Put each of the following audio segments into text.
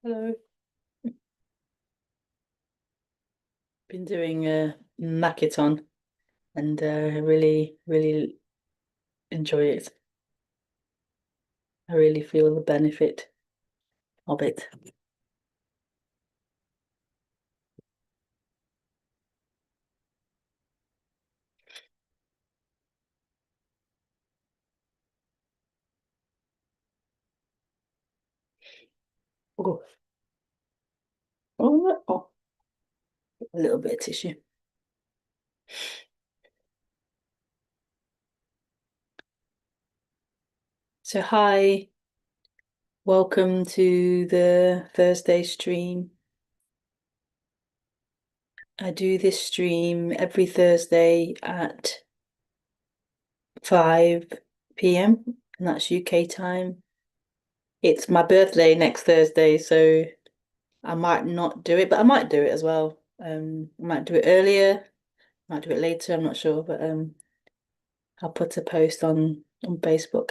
Hello. Been doing a hackathon and really enjoy it. I really feel the benefit of it. Oh, oh, a little bit of tissue. So hi, welcome to the Thursday stream. I do this stream every Thursday at 5 p.m. and that's UK time. It's my birthday next Thursday, so I might not do it, but I might do it as well. I might do it earlier, might do it later, I'm not sure, but I'll put a post on Facebook.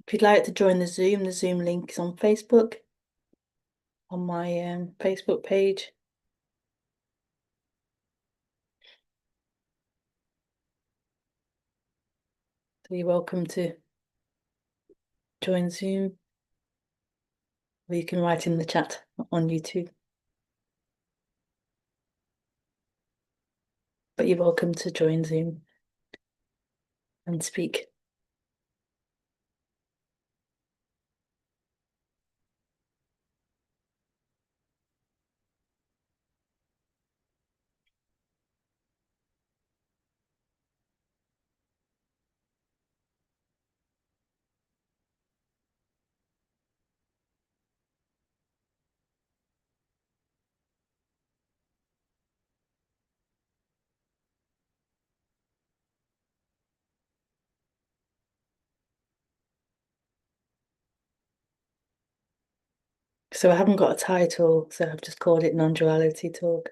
If you'd like to join the Zoom link is on Facebook, on my Facebook page. So you're welcome to join Zoom, or you can write in the chat on YouTube. But you're welcome to join Zoom and speak. So I haven't got a title, so I've just called it Non-Duality Talk.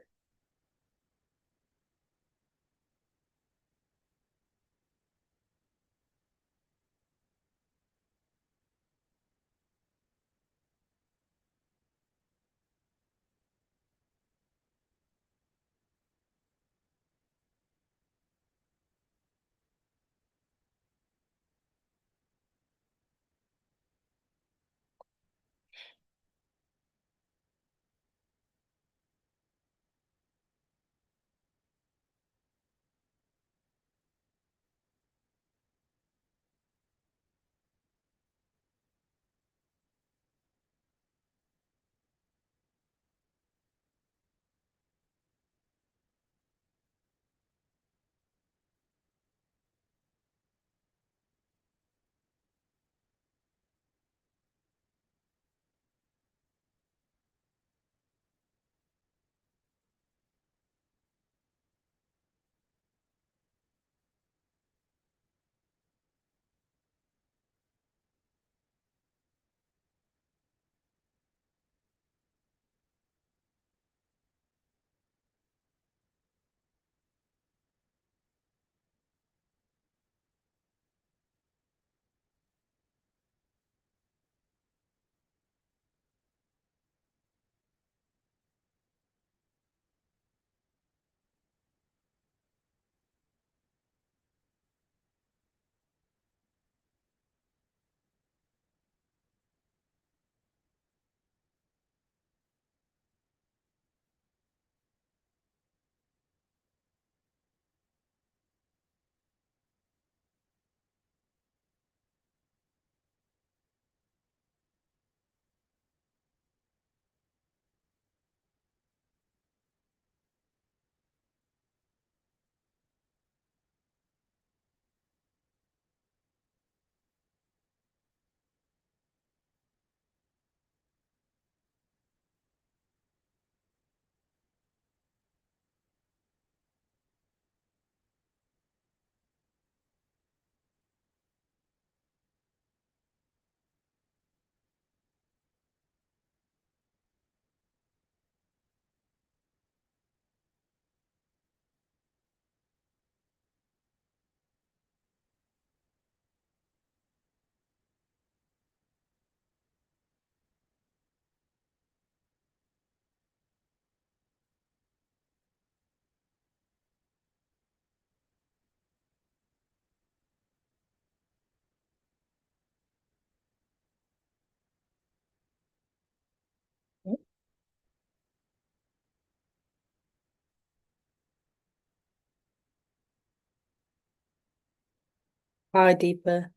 Hi, deeper.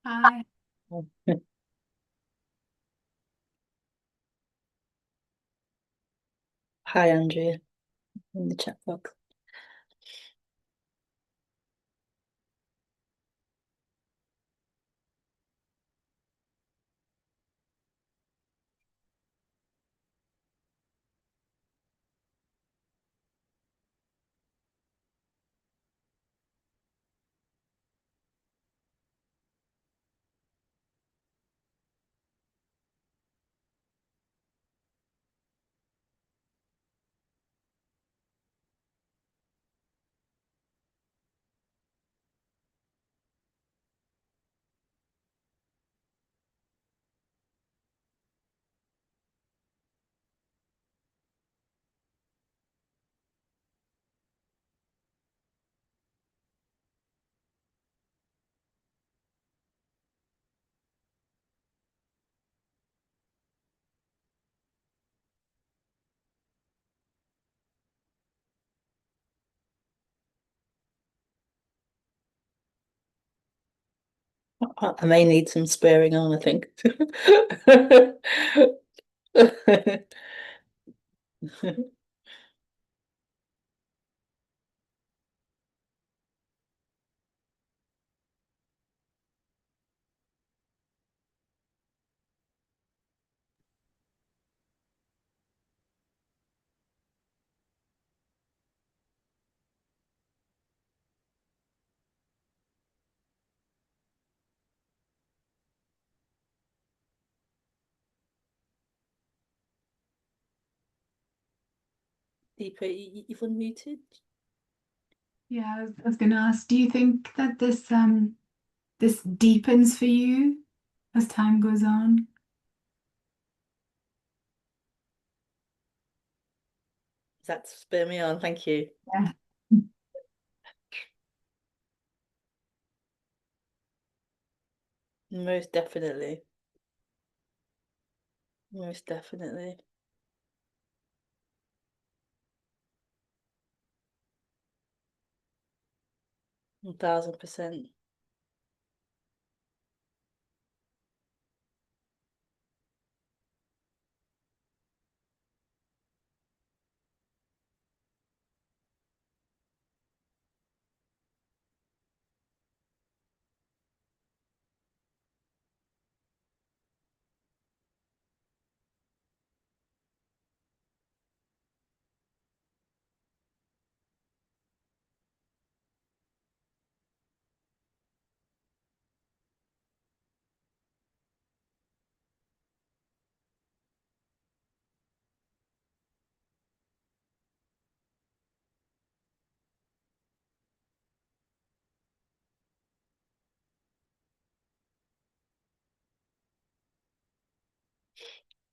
Hi. Hi, Andrea, in the chat box. I may need some spurring on, I think. Deeper, you've unmuted? Yeah, I was going to ask, do you think that this deepens for you as time goes on? That's spur me on, thank you. Yeah. Most definitely. Most definitely. 1000%.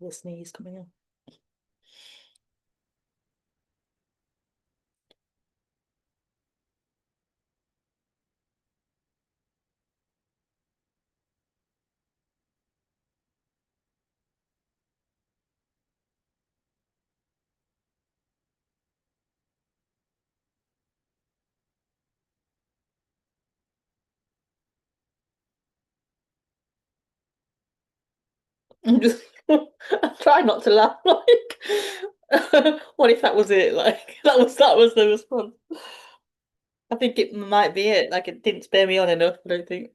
The sneeze coming on. I'm just I try not to laugh what if that was it? Like that was the response. I think it might be it. Like it didn't spare me on enough, I don't think.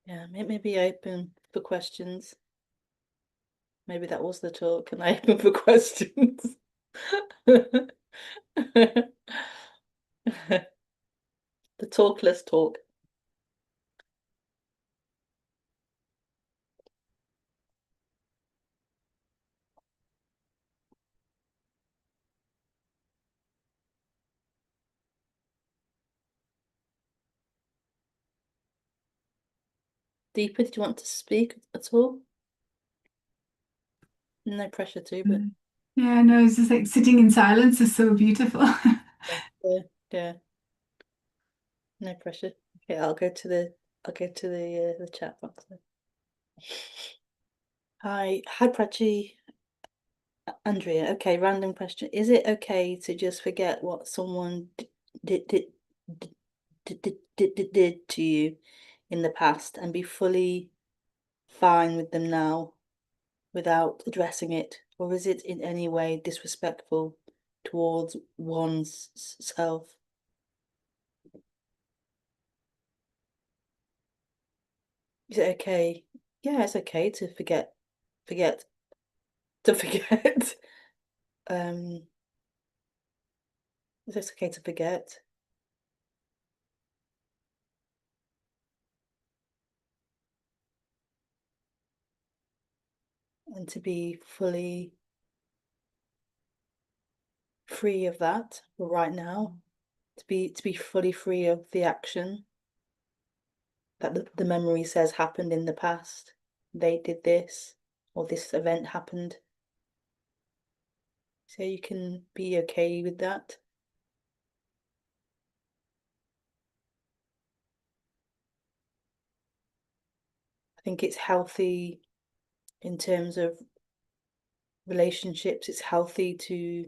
Yeah, maybe open for questions. Maybe that was the talk, and I open for questions. The talkless talk. Deepa, did you want to speak at all? No pressure to, but Mm. Yeah, no, it's just like sitting in silence is so beautiful. yeah, yeah, no pressure. Okay, I'll go to the chat box then. Hi, Prachi, Andrea. Okay, random question. Is it okay to just forget what someone did did did to you in the past and be fully fine with them now without addressing it? Or is it in any way disrespectful towards one's self? Is it okay? Yeah, it's okay to forget, to forget. Um, it's okay to forget and to be fully free of that right now. To be fully free of the action that the memory says happened in the past. They did this, or this event happened. So you can be okay with that. I think it's healthy in terms of relationships. It's healthy to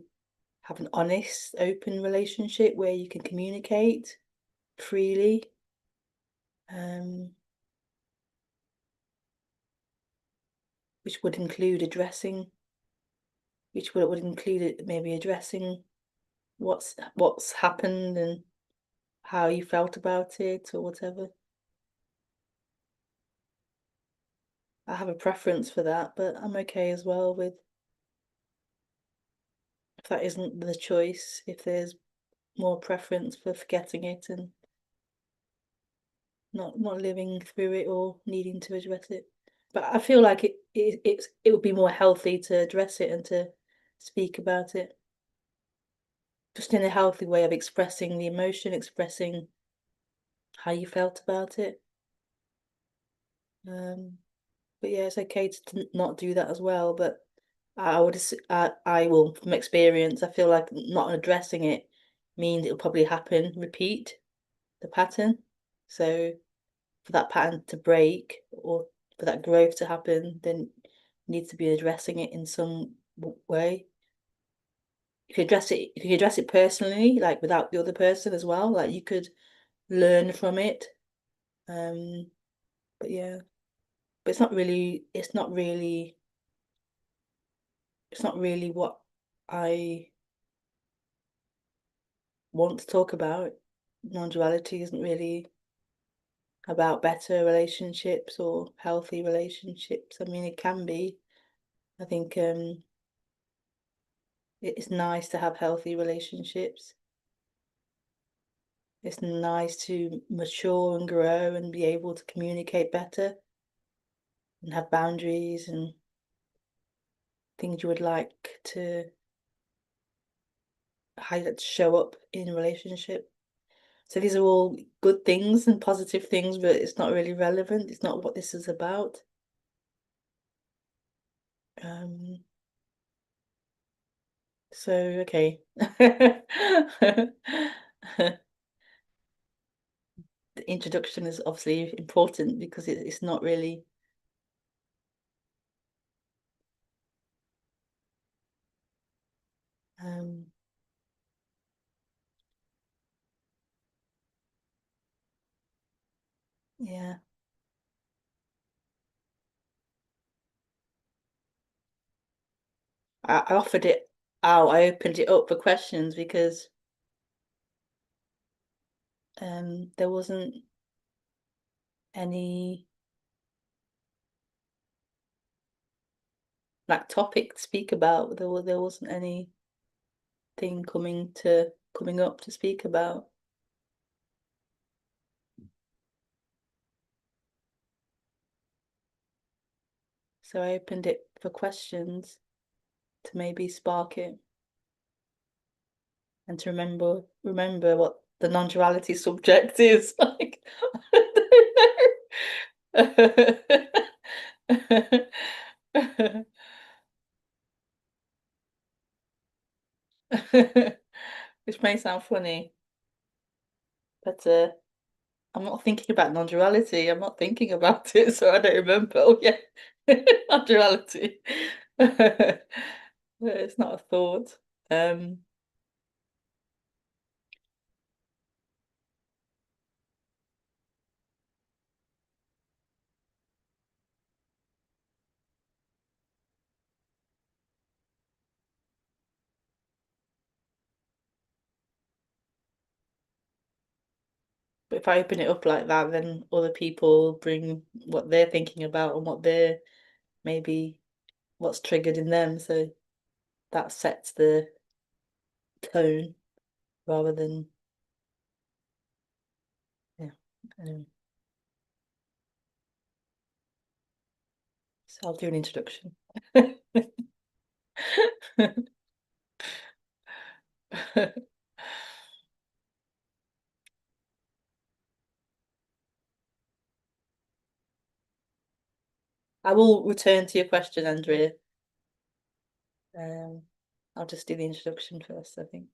have an honest, open relationship where you can communicate freely. Um, which would include addressing, which would include maybe addressing what's happened and how you felt about it or whatever. I have a preference for that, but I'm okay as well with if that isn't the choice, if there's more preference for forgetting it and not living through it or needing to address it. But I feel like it would be more healthy to address it and to speak about it, just in a healthy way of expressing the emotion, expressing how you felt about it. Um, but yeah, it's okay to not do that as well. But I will, from experience, I feel like not addressing it means it'll probably happen, repeat the pattern. So for that pattern to break or for that growth to happen, then you need to be addressing it in some way. You can address it personally, like without the other person as well. Like you could learn from it. Um, but yeah, but it's not really what I want to talk about. Non-duality isn't really about better relationships or healthy relationships. I mean, it can be. I think it's nice to have healthy relationships. It's nice to mature and grow and be able to communicate better and have boundaries and things you would like to how that show up in a relationship. So these are all good things and positive things, but it's not really relevant. It's not what this is about. Um, so okay. The introduction is obviously important because it's not really um yeah. I offered it out, I opened it up for questions because there wasn't any. like topic to speak about. There wasn't anything coming up to speak about. So I opened it for questions to maybe spark it and to remember what the non-duality subject is. Like, I don't know. Which may sound funny, but I'm not thinking about non-duality. I'm not thinking about it, so I don't remember. Oh yeah, non-duality. It's not a thought. Um, but if I open it up like that, then other people bring what they're thinking about and what they're maybe what's triggered in them. So that sets the tone rather than yeah. Um, so I'll do an introduction. I will return to your question, Andrea. Um, I'll just do the introduction first, I think.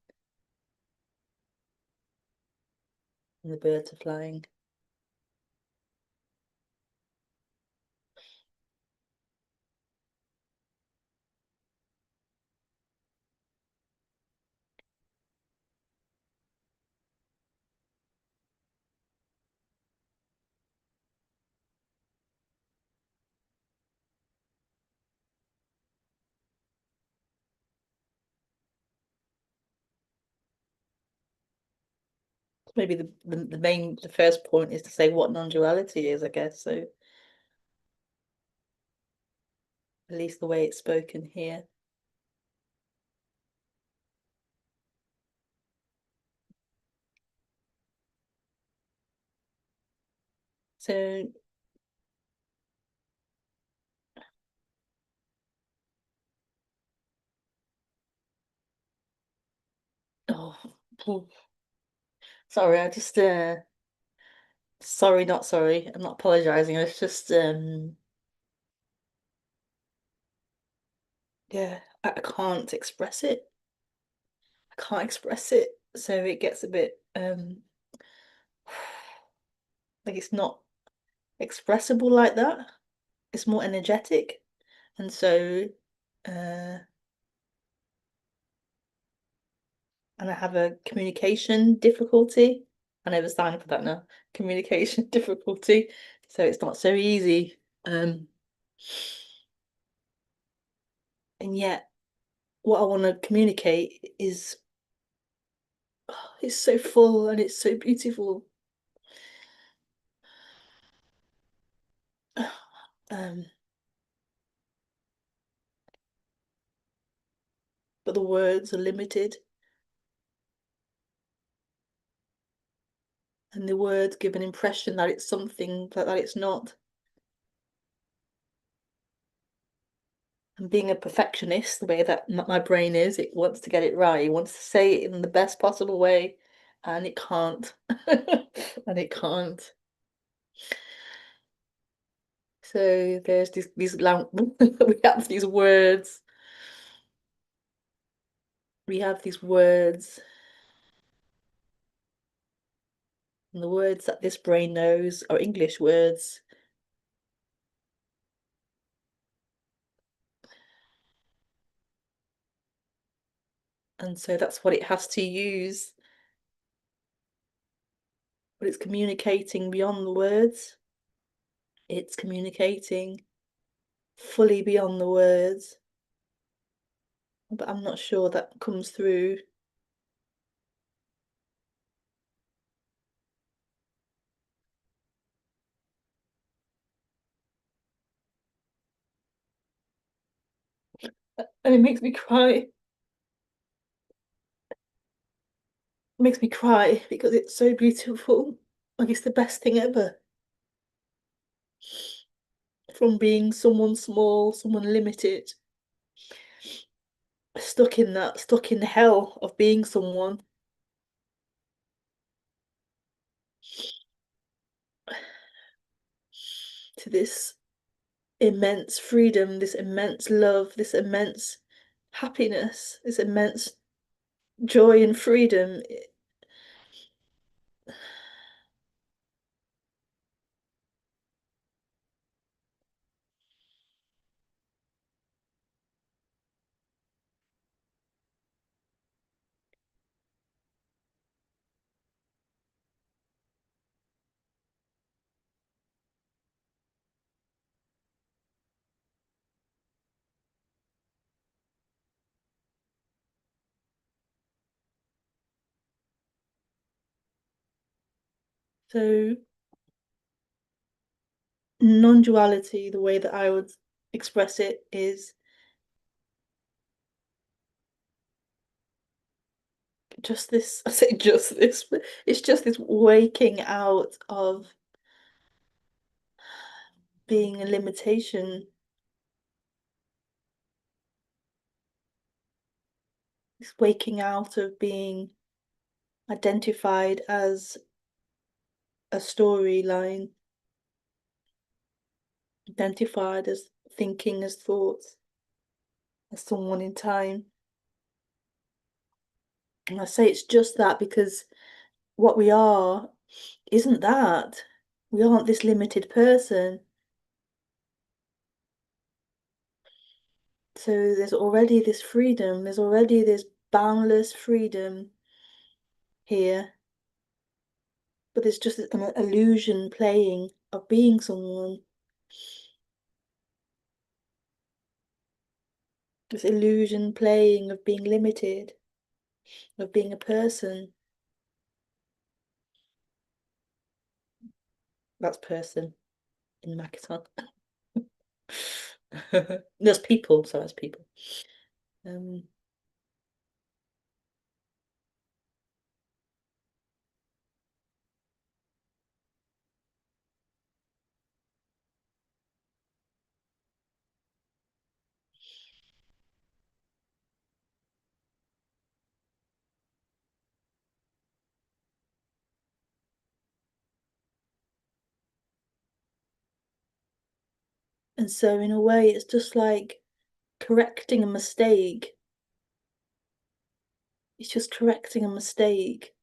And the birds are flying. Maybe the first point is to say what non-duality is, I guess. So at least the way it's spoken here. So oh, oh, sorry, I just sorry, not sorry. I'm not apologizing. It's just yeah, I can't express it. I can't express it. So it gets a bit like it's not expressible like that. It's more energetic. And so uh and I have a communication difficulty. I know the sign for that now. Communication difficulty. So it's not so easy. And yet what I want to communicate is oh, it's so full and it's so beautiful. Um, but the words are limited and the words give an impression that it's something that it's not. And being a perfectionist, the way that my brain is, it wants to get it right. It wants to say it in the best possible way, and it can't. And it can't. So there's these we have these words. We have these words, and the words that this brain knows are English words. And so that's what it has to use. But it's communicating beyond the words. It's communicating fully beyond the words. But I'm not sure that comes through. And it makes me cry. It makes me cry because it's so beautiful. Like it's the best thing ever. From being someone small, someone limited, stuck in the hell of being someone, to this immense freedom, this immense love, this immense happiness, this immense joy and freedom. So, non-duality, the way that I would express it is just this, I say just this, but it's just this waking out of being a limitation, this waking out of being identified as a storyline, identified as thinking, as thoughts, as someone in time. And I say it's just that because what we are isn't that. We aren't this limited person. So there's already this freedom, there's already this boundless freedom here, but it's just an illusion playing of being someone, this illusion playing of being limited, of being a person. That's person in Makaton. There's people, so that's people. Um, and so in a way, it's just like correcting a mistake. It's just correcting a mistake.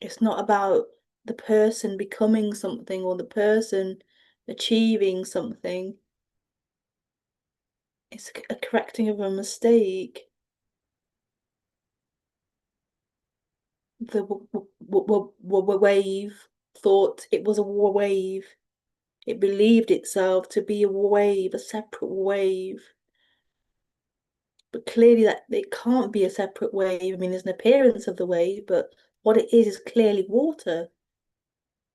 It's not about the person becoming something or the person achieving something. It's a correcting of a mistake. The wave thought it was a wave. It believed itself to be a wave, a separate wave. But clearly that it can't be a separate wave. I mean, there's an appearance of the wave, but what it is clearly water.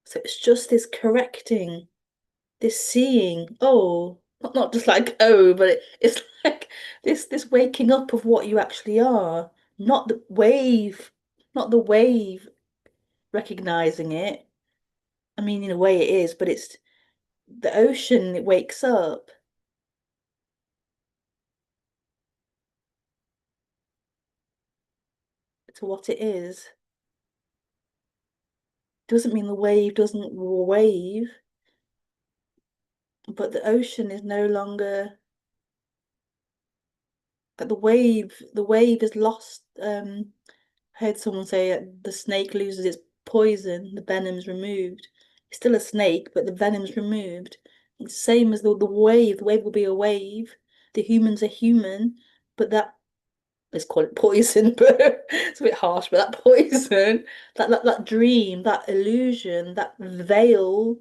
So it's just this correcting, this seeing, oh, not just like oh, but it's like this waking up of what you actually are, not the wave, not the wave recognizing it. I mean, in a way it is, but it's the ocean, it wakes up to what it is. Doesn't mean the wave doesn't wave, but the ocean is no longer the wave is lost. I heard someone say the snake loses its poison, the venom's removed. It's still a snake, but the venom's removed. It's the same as the wave will be a wave. The human's a human, but that, let's call it poison, but it's a bit harsh, but that poison, that dream, that illusion, that veil,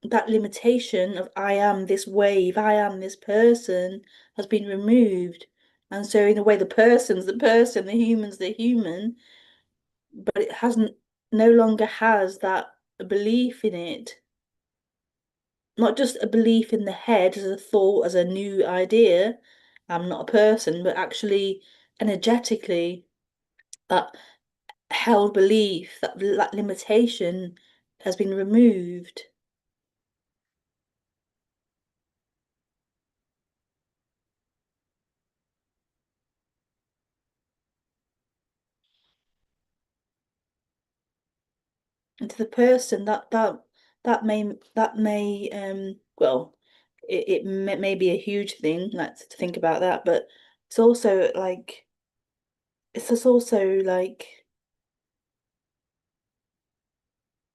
that limitation of I am this wave, I am this person has been removed. And so in a way the person's the person, the human's the human, but it hasn't no longer has that belief in it. not just a belief in the head as a thought, as a new idea. I'm not a person, but actually energetically that held belief, that limitation has been removed. And to the person that may well it may be a huge thing like to think about that, but it's also like it's just also like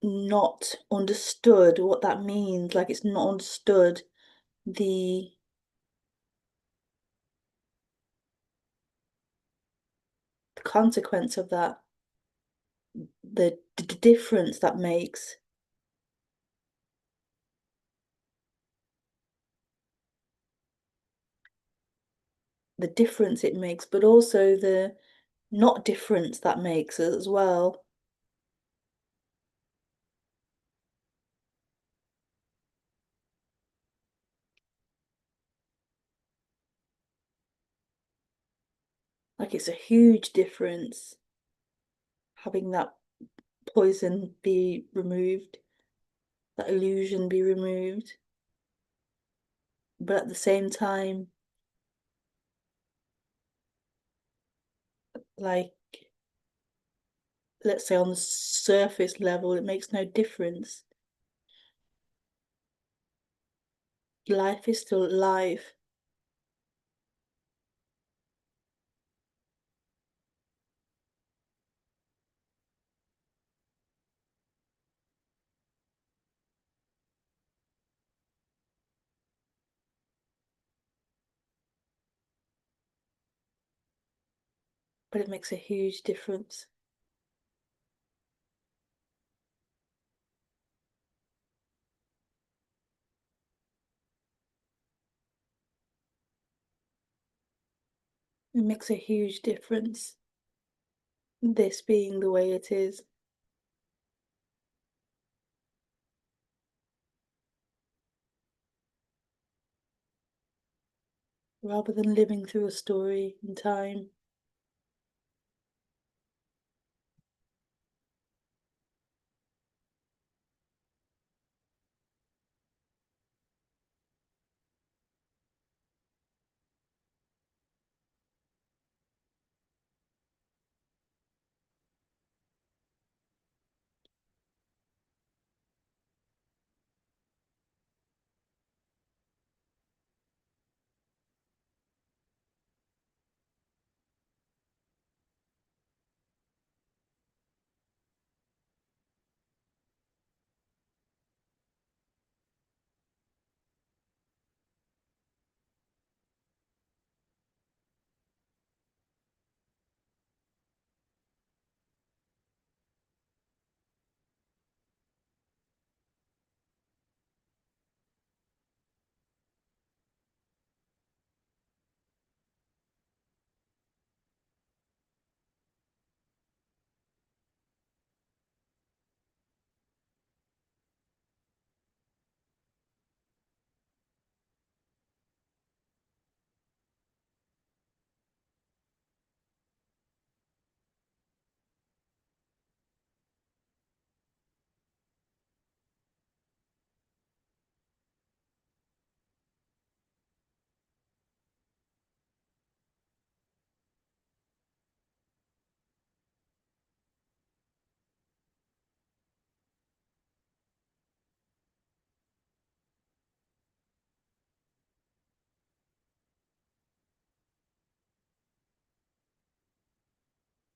not understood what that means. Like it's not understood the the consequence of that, the difference that makes, the difference it makes, but also the not difference that makes as well. Like it's a huge difference having that poison be removed, that illusion be removed, but at the same time, like let's say on the surface level, it makes no difference. Life is still life, but it makes a huge difference. It makes a huge difference, this being the way it is, rather than living through a story in time.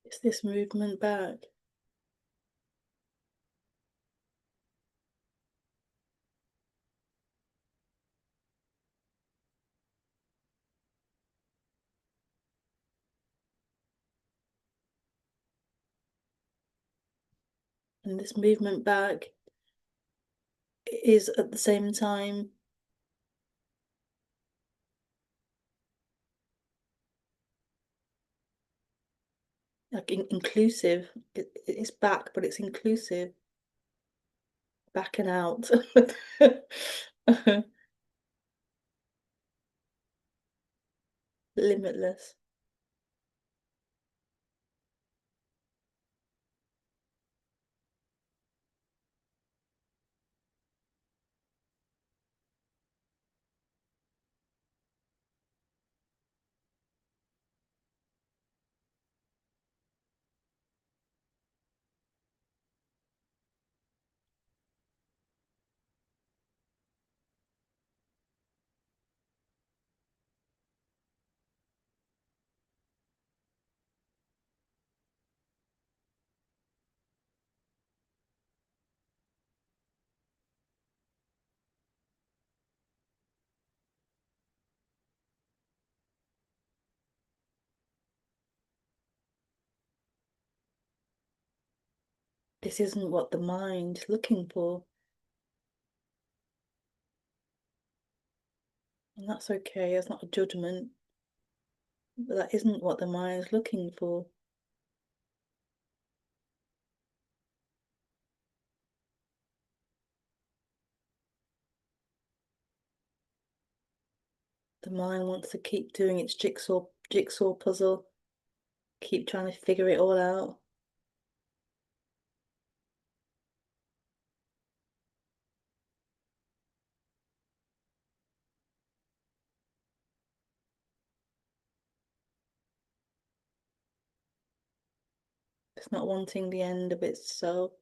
It's this movement back. And this movement back is at the same time like inclusive. It's back, but it's inclusive, back and out. Limitless. This isn't what the mind's looking for, and that's okay. It's not a judgment, but that isn't what the mind's looking for. The mind wants to keep doing its jigsaw puzzle, keep trying to figure it all out. It's not wanting the end of itself.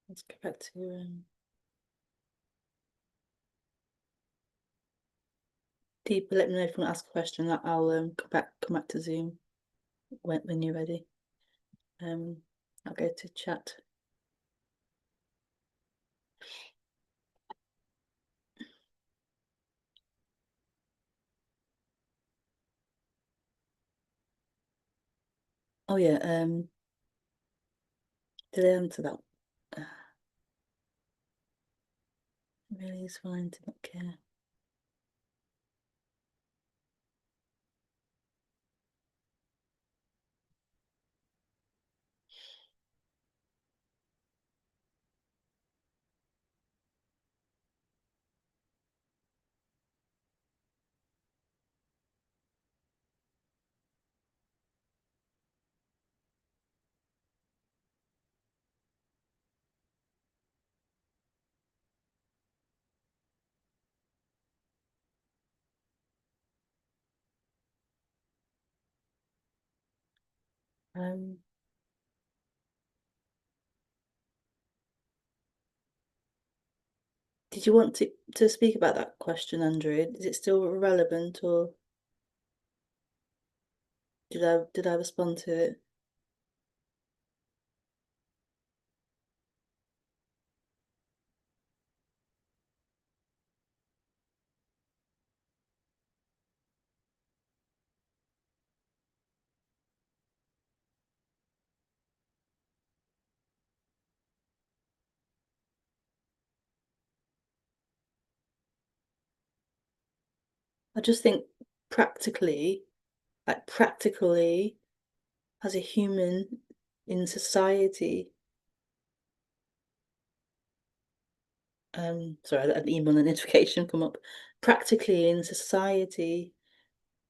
Let's go back to deeper. Let me know if you want to ask a question. I'll come back to Zoom when you're ready. Um, I'll go to chat. Oh yeah. Did I answer that? Really is fine to not care. Um, did you want to speak about that question, Andrew? Is it still relevant, or did I respond to it? I just think practically, practically, as a human in society, sorry, an email and notification come up. Practically in society,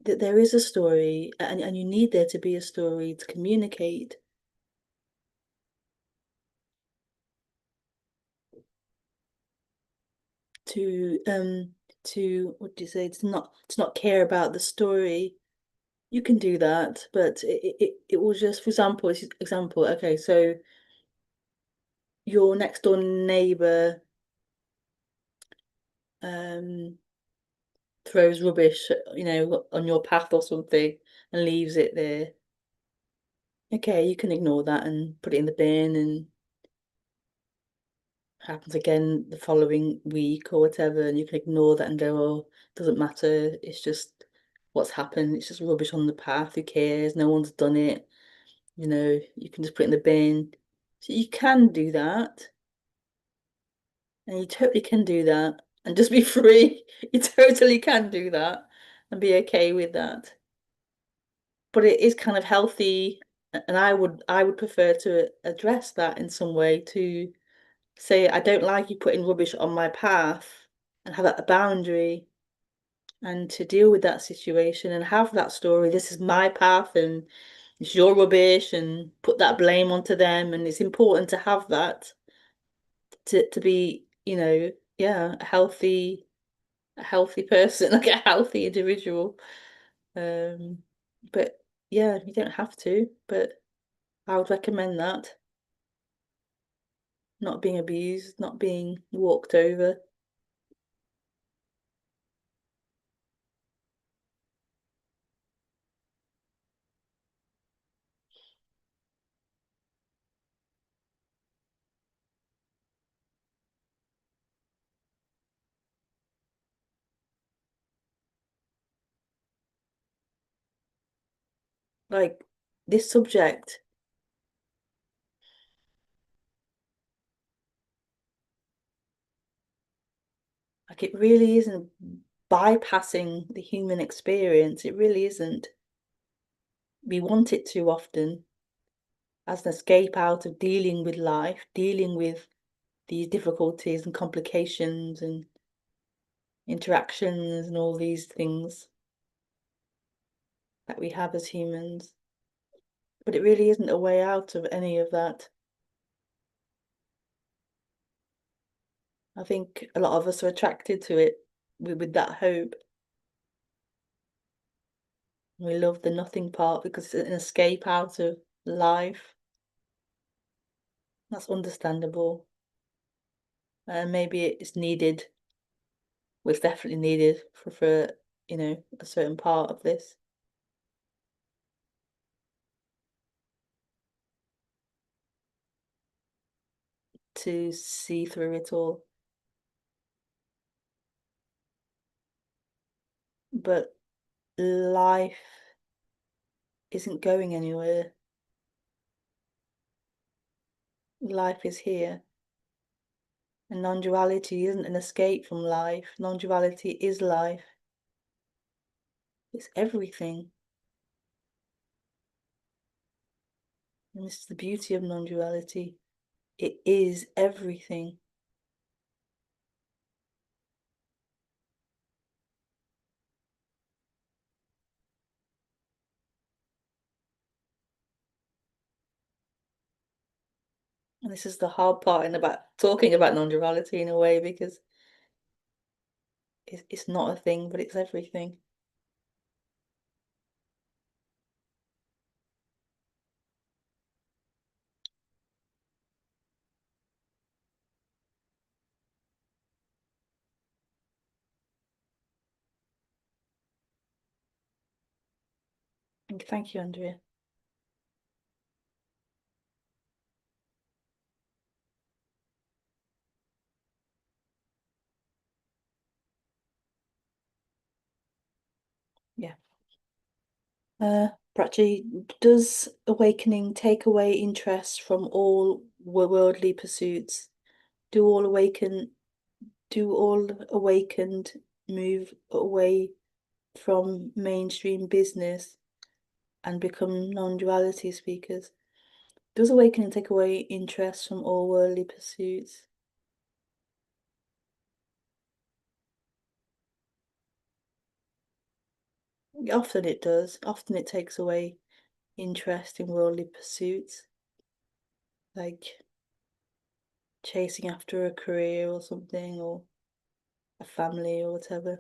that there is a story, and you need there to be a story to communicate, to to, what do you say, to not care about the story, you can do that, but it will just, for example, okay, so your next door neighbor um throws rubbish, on your path or something and leaves it there. Okay, you can ignore that and put it in the bin and happens again the following week or whatever, and you can ignore that and go, oh, doesn't matter, it's just what's happened, it's just rubbish on the path, who cares, no one's done it, you can just put it in the bin. So you can do that, and you totally can do that and just be free. You totally can do that and be okay with that. But it is kind of healthy, and I would prefer to address that in some way, to say, I don't like you putting rubbish on my path, and have that a boundary, and to deal with that situation and have that story. This is my path and it's your rubbish, and put that blame onto them. And it's important to have that, to be, yeah, a healthy person, like a healthy individual. Um, but yeah, you don't have to, but I would recommend that. Not being abused, not being walked over. Like this subject, like it really isn't bypassing the human experience. It really isn't. We want it too often as an escape out of dealing with life, dealing with these difficulties and complications and interactions and all these things that we have as humans. But it really isn't a way out of any of that. I think a lot of us are attracted to it with that hope. We love the nothing part because it's an escape out of life. That's understandable. Maybe it's needed. Well, it's definitely needed for a certain part of this, to see through it all. But life isn't going anywhere. Life is here. And non-duality isn't an escape from life. Non-duality is life. It's everything. And this is the beauty of non-duality. It is everything. And this is the hard part in about talking about non-duality in a way, because it's not a thing, but it's everything. And thank you, Andrea. Yeah. Prachi, does awakening take away interest from all worldly pursuits? Do all awaken do all awakened move away from mainstream business and become non-duality speakers? Does awakening take away interest from all worldly pursuits? Often it does. Often it takes away interest in worldly pursuits, like chasing after a career or something, or a family or whatever.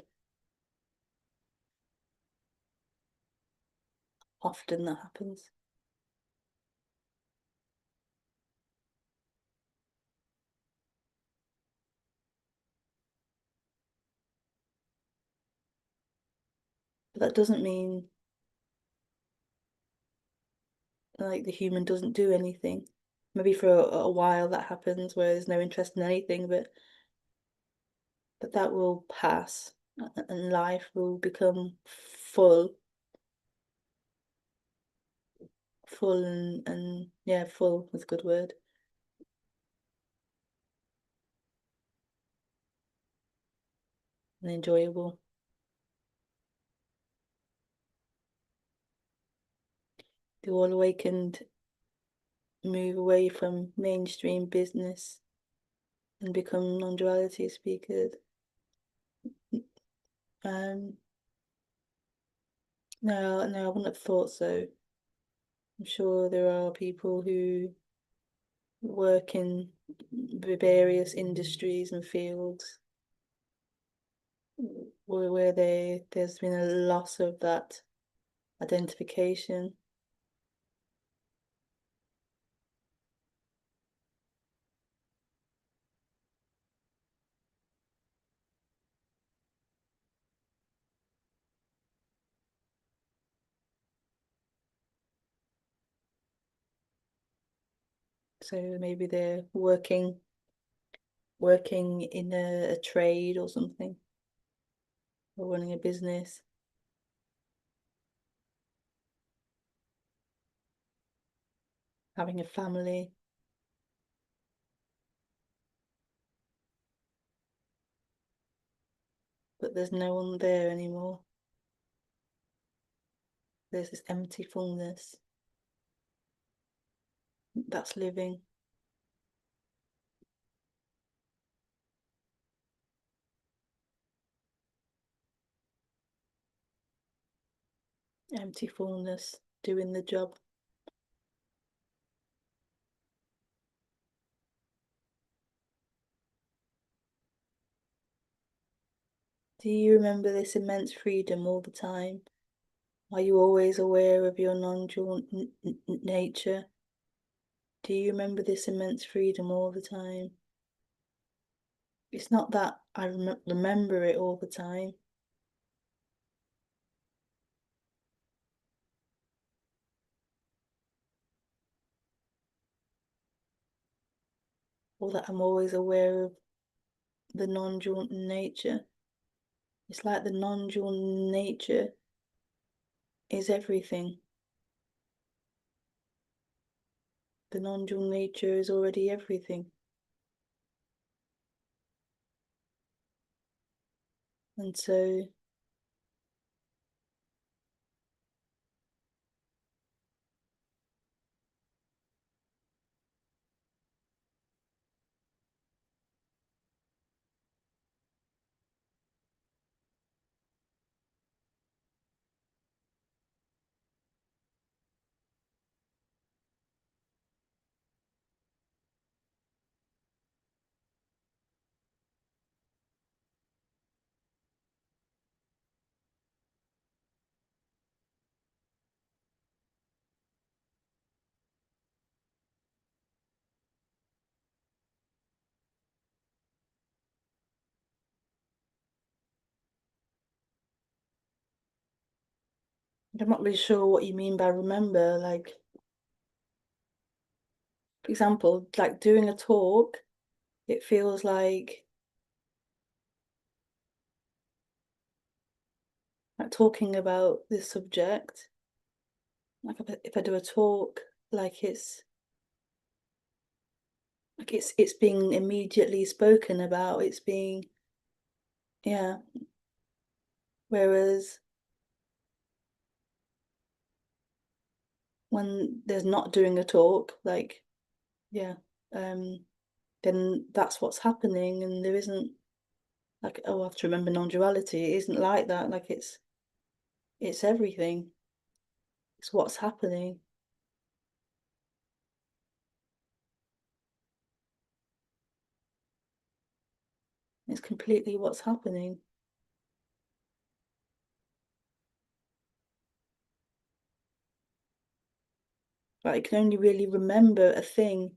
Often that happens. But that doesn't mean like the human doesn't do anything. Maybe for a while that happens where there's no interest in anything, but that will pass and life will become full, full and yeah, full is a good word. And enjoyable. The all awakened move away from mainstream business and become non-duality speakers. Um, no, no, I wouldn't have thought so. I'm sure there are people who work in various industries and fields where there's been a loss of that identification. So maybe they're working in a trade or something, or running a business, having a family, but there's no one there anymore. There's this empty fullness that's living. Empty fullness doing the job. Do you remember this immense freedom all the time? Are you always aware of your non-dual nature? Do you remember this immense freedom all the time? It's not that I remember it all the time, or that I'm always aware of the non-dual nature. It's like the non-dual nature is everything. The non-dual nature is already everything. And so I'm not really sure what you mean by remember. Like, for example, like doing a talk, it feels like talking about this subject. Like if I do a talk, like it's being immediately spoken about. It's being, yeah. Whereas when there's not doing a talk, like, yeah, um, then that's what's happening, and there isn't like, oh, I have to remember non-duality. It isn't like that. Like it's everything. It's what's happening. It's completely what's happening. Like, you can only really remember a thing,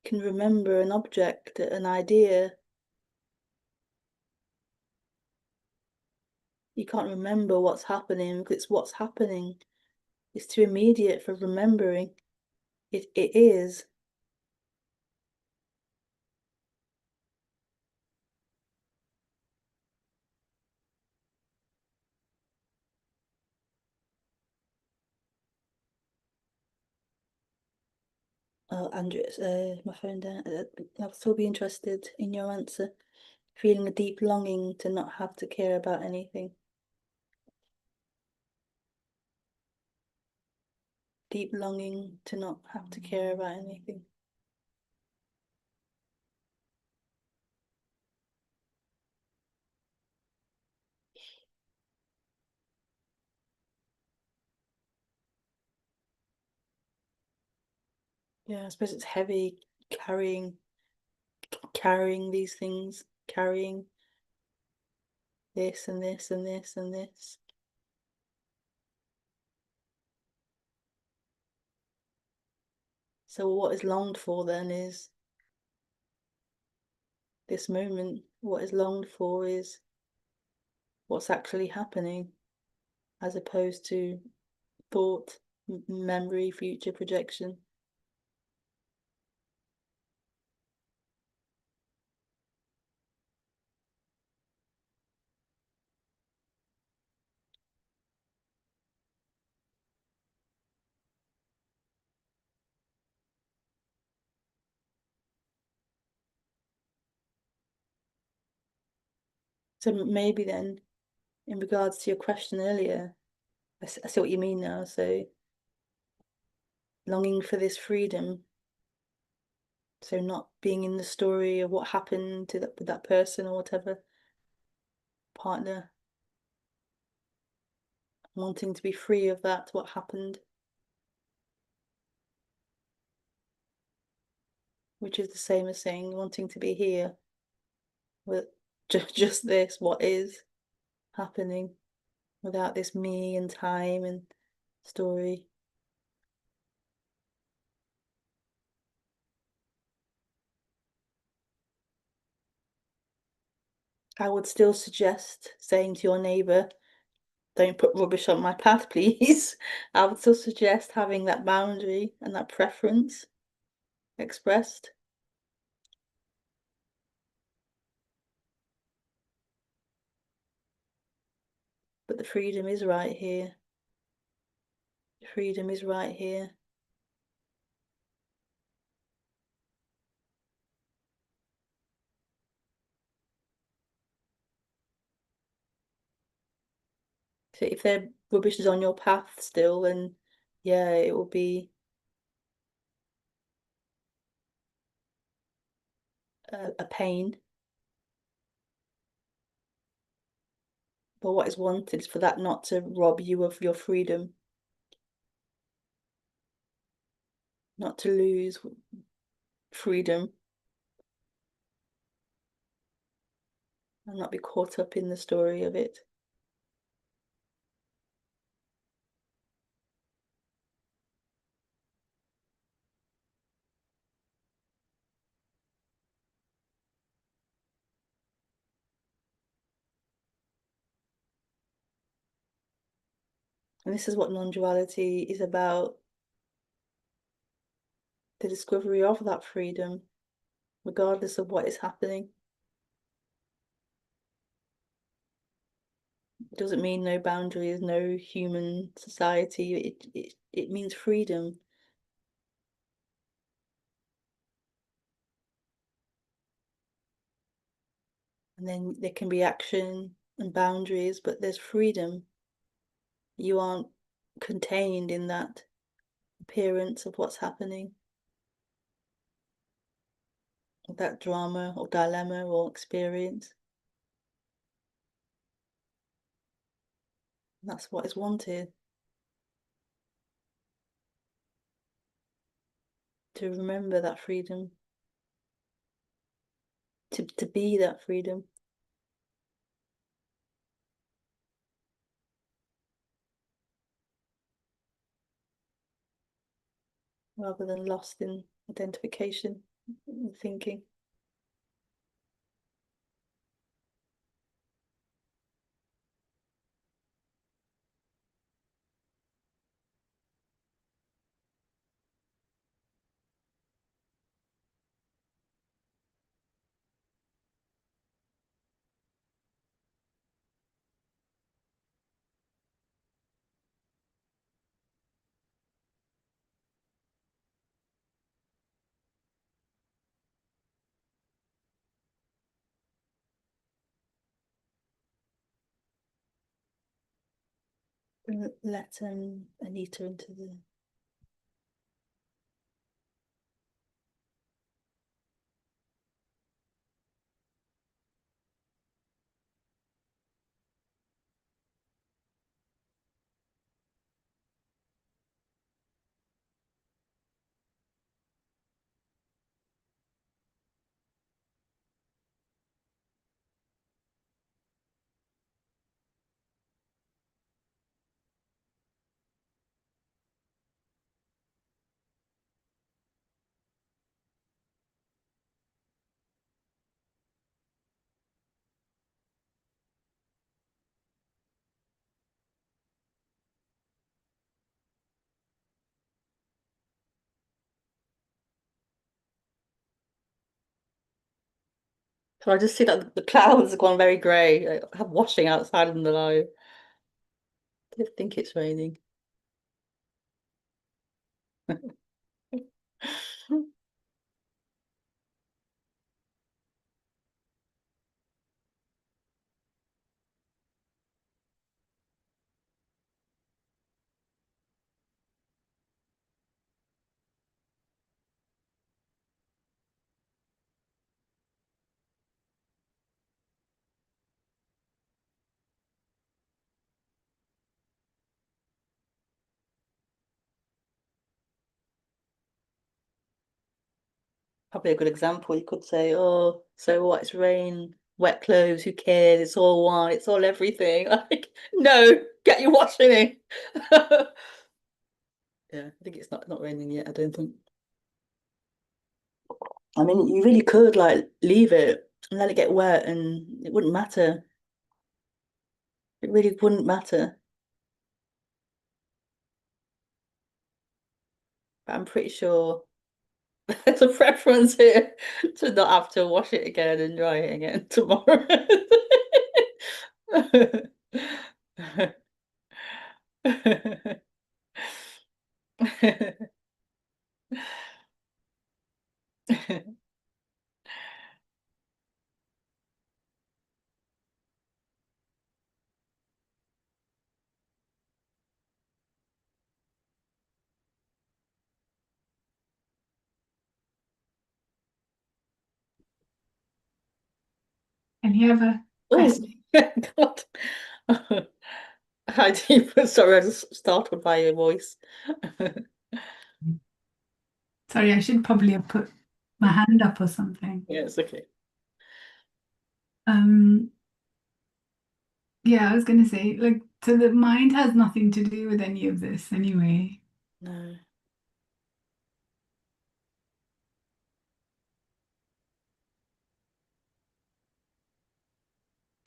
you can remember an object, an idea. You can't remember what's happening because it's what's happening. It's too immediate for remembering. It is. Oh, Andrew, it's, my phone down. I'll still be interested in your answer. Feeling a deep longing to not have to care about anything. Deep longing to not have to care about anything. Yeah, I suppose it's heavy carrying these things, carrying this and this and this and this. So what is longed for then is this moment. What is longed for is what's actually happening, as opposed to thought, memory, future projection. So maybe then, in regards to your question earlier, I see what you mean now. So longing for this freedom. So not being in the story of what happened to that with that person or whatever partner, wanting to be free of that, what happened, which is the same as saying wanting to be here with just this, what is happening without this me and time and story. I would still suggest saying to your neighbour, don't put rubbish on my path, please. I would still suggest having that boundary and that preference expressed. But the freedom is right here. The freedom is right here. So if their rubbish is on your path still, then yeah, it will be a pain. But what is wanted is for that not to rob you of your freedom, not to lose freedom, and not be caught up in the story of it. And this is what non-duality is about, the discovery of that freedom, regardless of what is happening. It doesn't mean no boundaries, no human society. It means freedom. And then there can be action and boundaries, but there's freedom. You aren't contained in that appearance of what's happening, that drama or dilemma or experience. And that's what is wanted, to remember that freedom, to be that freedom rather than lost in identification and thinking. Let Anita into the so I just see that the clouds have gone very grey. I have washing outside in the light. I don't think it's raining. Probably a good example. You could say, "Oh, so what? It's rain, wet clothes. Who cares? It's all one. It's all everything." Like, no, get your washing in. Yeah, I think it's not raining yet. I don't think. I mean, you really could like leave it and let it get wet, and it wouldn't matter. It really wouldn't matter. But I'm pretty sure there's a preference here to not have to wash it again and dry it again tomorrow. And you have a Oh, question? God. How do you, sorry, I was startled by your voice. Sorry, I should probably have put my hand up or something. Yeah, it's okay. Um, yeah, I was gonna say, like, so the mind has nothing to do with any of this anyway. No,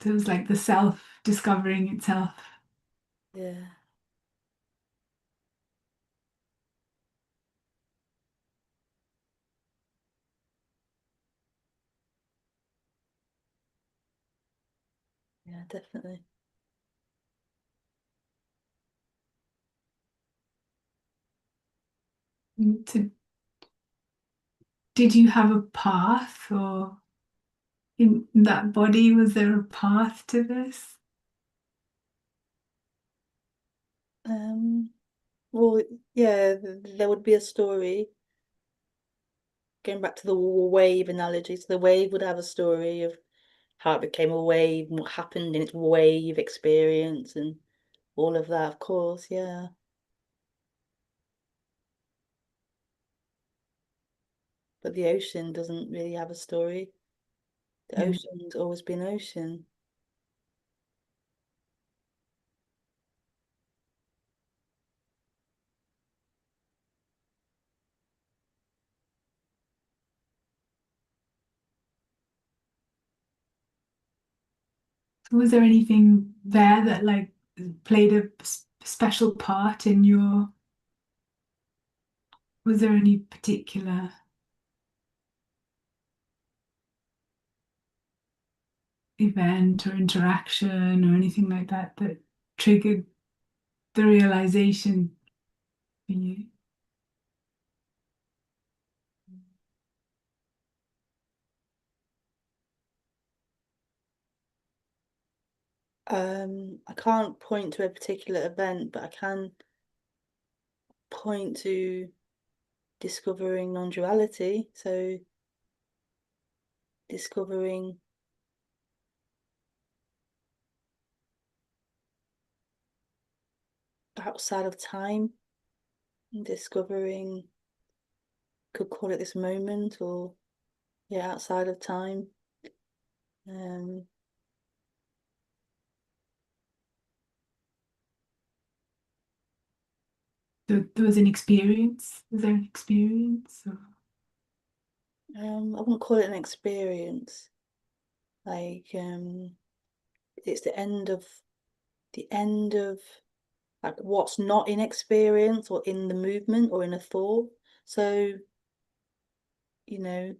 So it was like the self discovering itself. yeah, yeah, definitely. To, did you have a path or in that body, was there a path to this? Um, well, yeah, there would be a story. Going back to the wave analogy, so the wave would have a story of how it became a wave and what happened in its wave experience and all of that, of course, yeah. But the ocean doesn't really have a story. The Yeah. ocean's always been ocean. Was there anything there that like played a special part in your, was there any particular event or interaction or anything like that that triggered the realization for you? I can't point to a particular event, but I can point to discovering non-duality. So discovering outside of time, discovering, could call it this moment, or yeah, outside of time. Um, There was an experience. Was there an experience? Or... I wouldn't call it an experience. Like, it's the end of like what's not in experience or in the movement or in a thought. So, you know,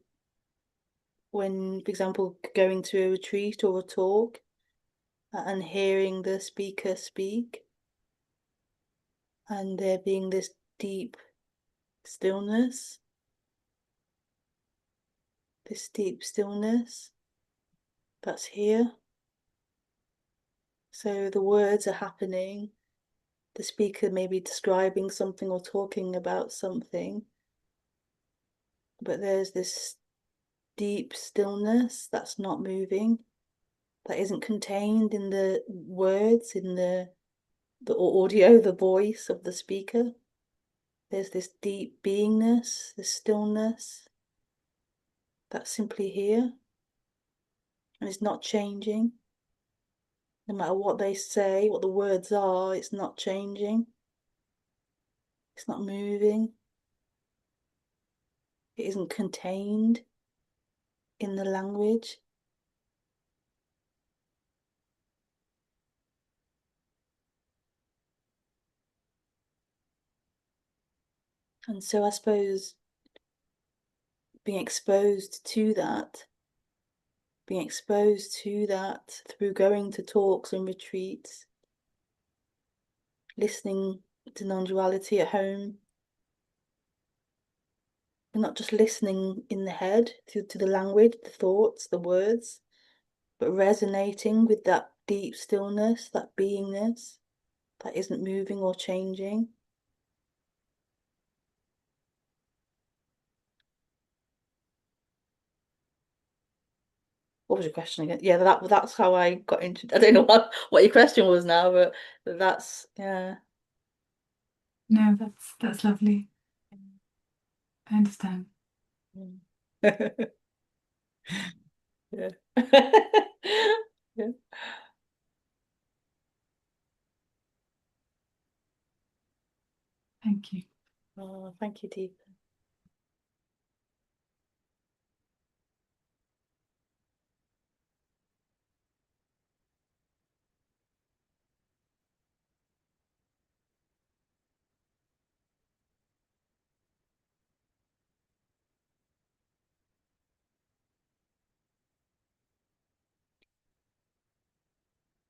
when, for example, going to a retreat or a talk and hearing the speaker speak, and there being this deep stillness, this deep stillness that's here. So the words are happening, the speaker may be describing something or talking about something, but there's this deep stillness that's not moving, that isn't contained in the words, in the audio, the voice of the speaker. There's this deep beingness, this stillness that's simply here and it's not changing. No matter what they say, what the words are, it's not changing. It's not moving. It isn't contained in the language. And so I suppose being exposed to that, being exposed to that through going to talks and retreats, listening to non-duality at home, and not just listening in the head to the language, the thoughts, the words, but resonating with that deep stillness, that beingness that isn't moving or changing. What was your question again? Yeah, that's how I got into. I don't know what your question was now, but that's yeah. No, that's lovely. I understand. Mm. Yeah. Yeah. Thank you. Oh, thank you, Deep.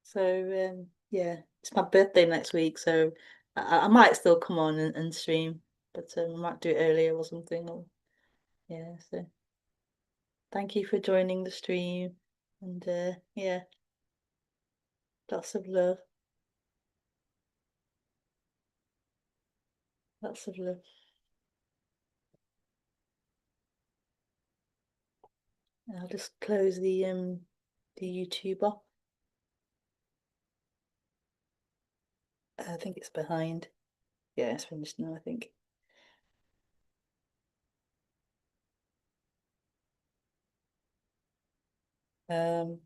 So yeah, it's my birthday next week, so I might still come on and stream, but I might do it earlier or something. Or yeah, so thank you for joining the stream, and yeah, lots of love, lots of love. I'll just close the YouTube off. I think it's behind. Yeah, it's finished now, I think. Um,